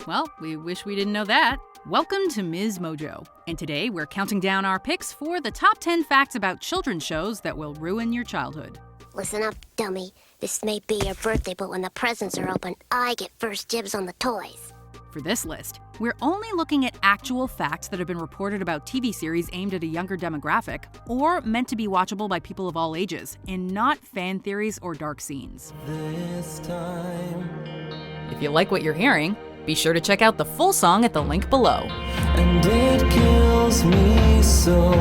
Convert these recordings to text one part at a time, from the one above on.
Well, we wish we didn't know that. Welcome to MsMojo, and today we're counting down our picks for the top 10 facts about children's shows that will ruin your childhood. Listen up, dummy. This may be your birthday, but when the presents are open, I get first dibs on the toys. For this list, we're only looking at actual facts that have been reported about TV series aimed at a younger demographic or meant to be watchable by people of all ages, and not fan theories or dark scenes. This time. If you like what you're hearing, be sure to check out the full song at the link below. And it kills me so.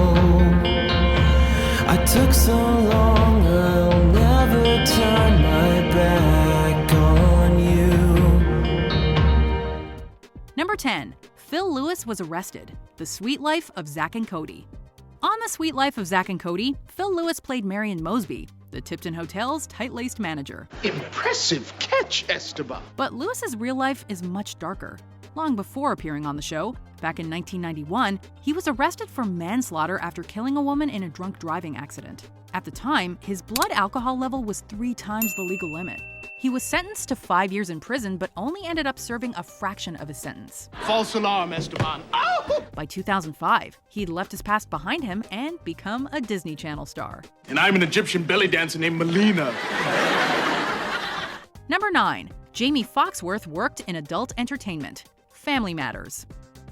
I took so long, I'll never turn my back on you. Number 10. Phill Lewis was arrested. The Sweet Life of Zack and Cody. On The Sweet Life of Zack and Cody, Phill Lewis played Marion Mosby, the Tipton Hotel's tight-laced manager. Impressive catch, Esteban. But Lewis's real life is much darker. Long before appearing on the show, back in 1991, he was arrested for manslaughter after killing a woman in a drunk driving accident. At the time, his blood alcohol level was 3 times the legal limit. He was sentenced to 5 years in prison, but only ended up serving a fraction of his sentence. False alarm, Esteban. Oh! By 2005, he'd left his past behind him and become a Disney Channel star. And I'm an Egyptian belly dancer named Melina. Number 9. Jamie Foxworth worked in adult entertainment. Family Matters.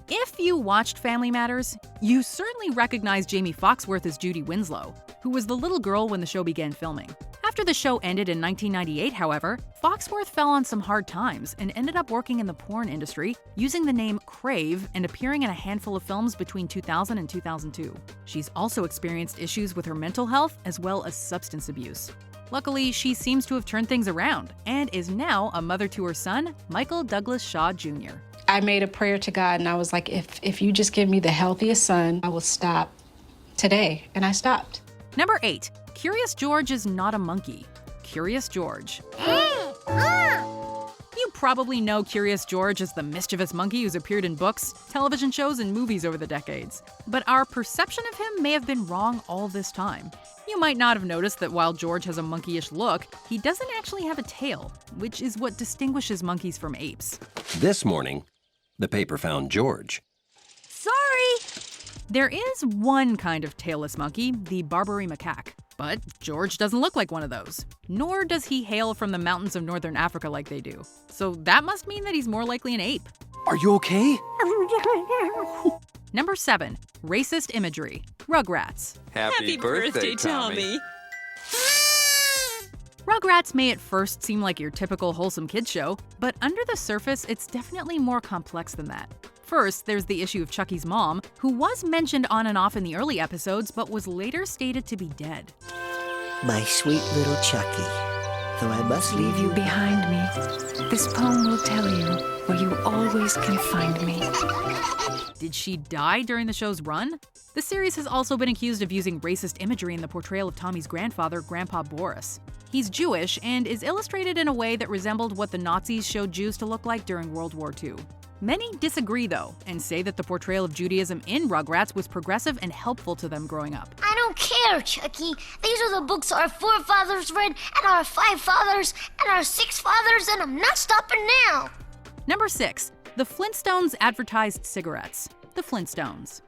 If you watched Family Matters, you certainly recognize Jamie Foxworth as Judy Winslow, who was the little girl when the show began filming. After the show ended in 1998, however, Foxworth fell on some hard times and ended up working in the porn industry, using the name Crave and appearing in a handful of films between 2000 and 2002. She's also experienced issues with her mental health as well as substance abuse. Luckily, she seems to have turned things around and is now a mother to her son, Michael Douglas Shaw Jr. I made a prayer to God and I was like, if you just give me the healthiest son, I will stop today. And I stopped. Number 8. Curious George is not a monkey. Curious George. You probably know Curious George as the mischievous monkey who's appeared in books, television shows, and movies over the decades. But our perception of him may have been wrong all this time. You might not have noticed that while George has a monkeyish look, he doesn't actually have a tail, which is what distinguishes monkeys from apes. This morning, the paper found George. Sorry! There is one kind of tailless monkey, the Barbary macaque. But George doesn't look like one of those. Nor does he hail from the mountains of northern Africa like they do. So that must mean that he's more likely an ape. Are you okay? Number 7. Racist imagery. Rugrats. Happy birthday, Tommy. Rugrats may at first seem like your typical wholesome kids show, but under the surface, it's definitely more complex than that. First, there's the issue of Chucky's mom, who was mentioned on and off in the early episodes, but was later stated to be dead. My sweet little Chucky, though I must leave you behind me. This poem will tell you where you always can find me. Did she die during the show's run? The series has also been accused of using racist imagery in the portrayal of Tommy's grandfather, Grandpa Boris. He's Jewish and is illustrated in a way that resembled what the Nazis showed Jews to look like during World War II. Many disagree, though, and say that the portrayal of Judaism in Rugrats was progressive and helpful to them growing up. I don't care, Chucky. These are the books our forefathers read, and our 5 fathers, and our 6 fathers, and I'm not stopping now. Number 6. The Flintstones advertised cigarettes. The Flintstones.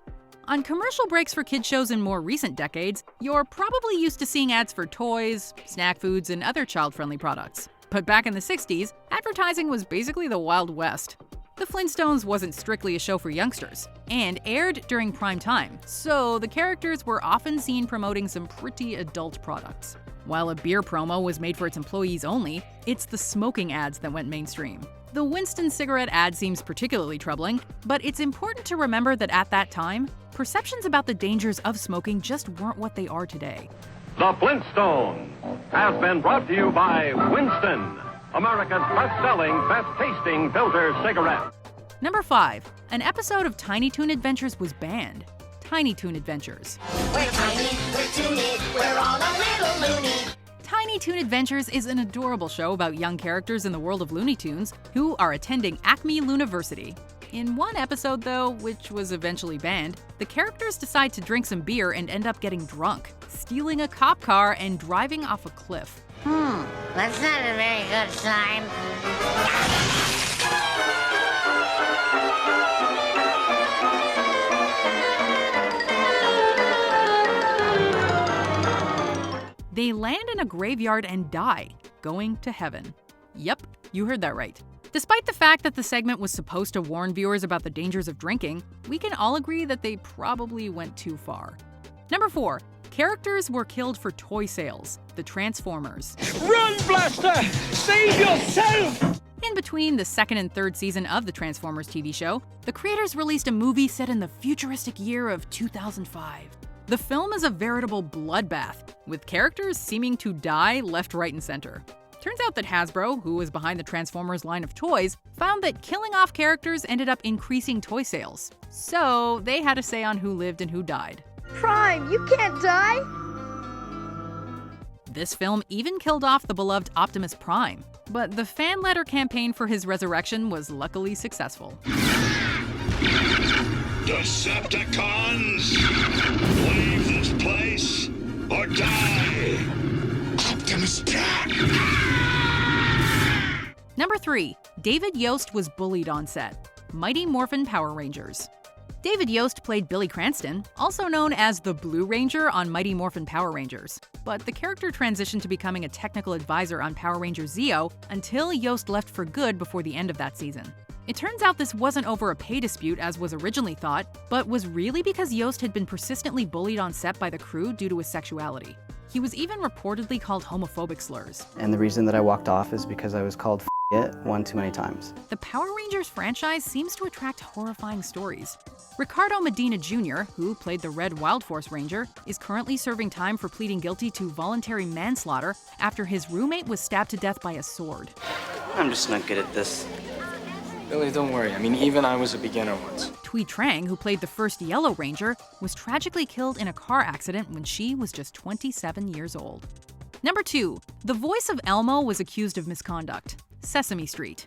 On commercial breaks for kid shows in more recent decades, you're probably used to seeing ads for toys, snack foods, and other child-friendly products. But back in the 60s, advertising was basically the Wild West. The Flintstones wasn't strictly a show for youngsters, and aired during prime time, so the characters were often seen promoting some pretty adult products. While a beer promo was made for its employees only, it's the smoking ads that went mainstream. The Winston cigarette ad seems particularly troubling, but it's important to remember that at that time, perceptions about the dangers of smoking just weren't what they are today. The Flintstones has been brought to you by Winston, America's best-selling, best-tasting filter cigarette. Number 5. An episode of Tiny Toon Adventures was banned. Tiny Toon Adventures. We're tiny, we're toony, we're all a little loony. Tiny Toon Adventures is an adorable show about young characters in the world of Looney Tunes who are attending Acme Luniversity. In one episode, though, which was eventually banned, the characters decide to drink some beer and end up getting drunk, stealing a cop car, and driving off a cliff. That's not a very good sign. they land in a graveyard and die, going to heaven. Yep, you heard that right. Despite the fact that the segment was supposed to warn viewers about the dangers of drinking, we can all agree that they probably went too far. Number 4. Characters were killed for toy sales, the Transformers. Run, Blaster! Save yourself! In between the second and third season of the Transformers TV show, the creators released a movie set in the futuristic year of 2005. The film is a veritable bloodbath, with characters seeming to die left, right, and center. Turns out that Hasbro, who was behind the Transformers line of toys, found that killing off characters ended up increasing toy sales. So they had a say on who lived and who died. Prime, you can't die! This film even killed off the beloved Optimus Prime, but the fan letter campaign for his resurrection was luckily successful. Decepticons! Leave this place or die! Optimus Prime! Number 3. David Yost was bullied on set. Mighty Morphin Power Rangers. David Yost played Billy Cranston, also known as the Blue Ranger on Mighty Morphin Power Rangers. But the character transitioned to becoming a technical advisor on Power Ranger Zeo until Yost left for good before the end of that season. It turns out this wasn't over a pay dispute as was originally thought, but was really because Yost had been persistently bullied on set by the crew due to his sexuality. He was even reportedly called homophobic slurs. And the reason that I walked off is because I was called it one too many times. The Power Rangers franchise seems to attract horrifying stories. Ricardo Medina Jr., who played the Red Wild Force Ranger, is currently serving time for pleading guilty to voluntary manslaughter after his roommate was stabbed to death by a sword. I'm just not good at this. Billy, don't worry. I mean, even I was a beginner once. Thuy Trang, who played the first Yellow Ranger, was tragically killed in a car accident when she was just 27 years old. Number 2. The voice of Elmo was accused of misconduct. Sesame Street.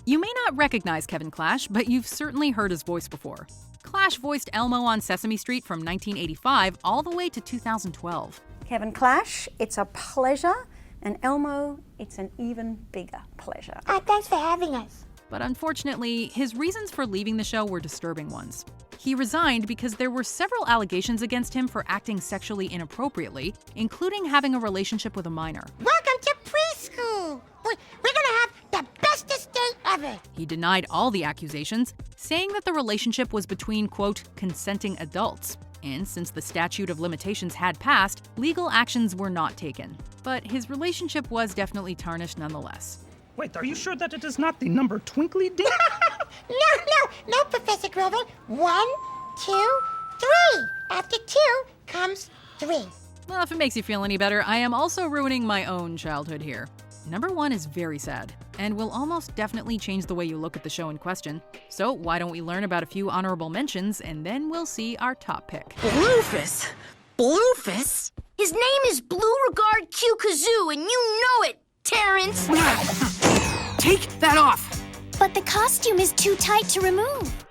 You may not recognize Kevin Clash, but you've certainly heard his voice before. Clash voiced Elmo on Sesame Street from 1985 all the way to 2012. Kevin Clash, it's a pleasure, and Elmo, it's an even bigger pleasure. Thanks for having us. But unfortunately, his reasons for leaving the show were disturbing ones. He resigned because there were several allegations against him for acting sexually inappropriately, including having a relationship with a minor. Welcome to preschool! We're gonna have the bestest day ever! He denied all the accusations, saying that the relationship was between, quote, consenting adults. And since the statute of limitations had passed, legal actions were not taken. But his relationship was definitely tarnished nonetheless. Wait, are you sure that it is not the number Twinkly Dink? No, Professor Grover. 1, 2, 3. After 2 comes 3. Well, if it makes you feel any better, I am also ruining my own childhood here. Number 1 is very sad, and will almost definitely change the way you look at the show in question. So why don't we learn about a few honorable mentions, and then we'll see our top pick. Bluefus? Bluefus? His name is Blue Regard Q Kazoo, and you know it, Terrence. Take that off! But the costume is too tight to remove.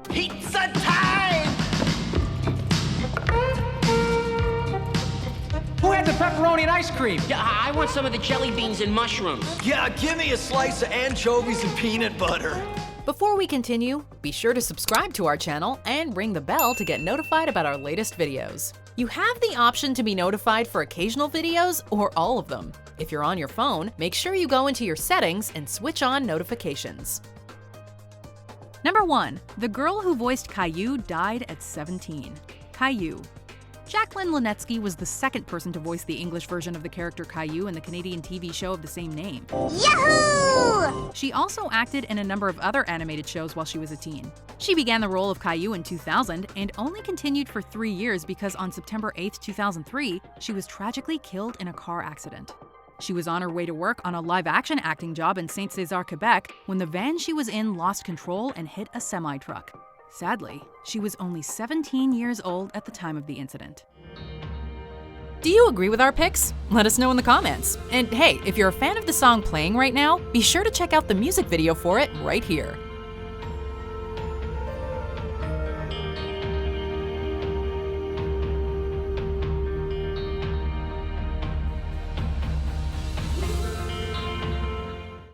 Pizza time! Who had the pepperoni and ice cream? Yeah, I want some of the jelly beans and mushrooms. Yeah, give me a slice of anchovies and peanut butter. Before we continue, be sure to subscribe to our channel and ring the bell to get notified about our latest videos. You have the option to be notified for occasional videos or all of them. If you're on your phone, make sure you go into your settings and switch on notifications. Number 1. The girl who voiced Caillou died at 17. Caillou. Jacqueline Linetsky was the second person to voice the English version of the character Caillou in the Canadian TV show of the same name. Yahoo! She also acted in a number of other animated shows while she was a teen. She began the role of Caillou in 2000 and only continued for 3 years because on September 8, 2003, she was tragically killed in a car accident. She was on her way to work on a live-action acting job in Saint-Césaire, Quebec, when the van she was in lost control and hit a semi-truck. Sadly, she was only 17 years old at the time of the incident. Do you agree with our picks? Let us know in the comments. And hey, if you're a fan of the song playing right now, be sure to check out the music video for it right here.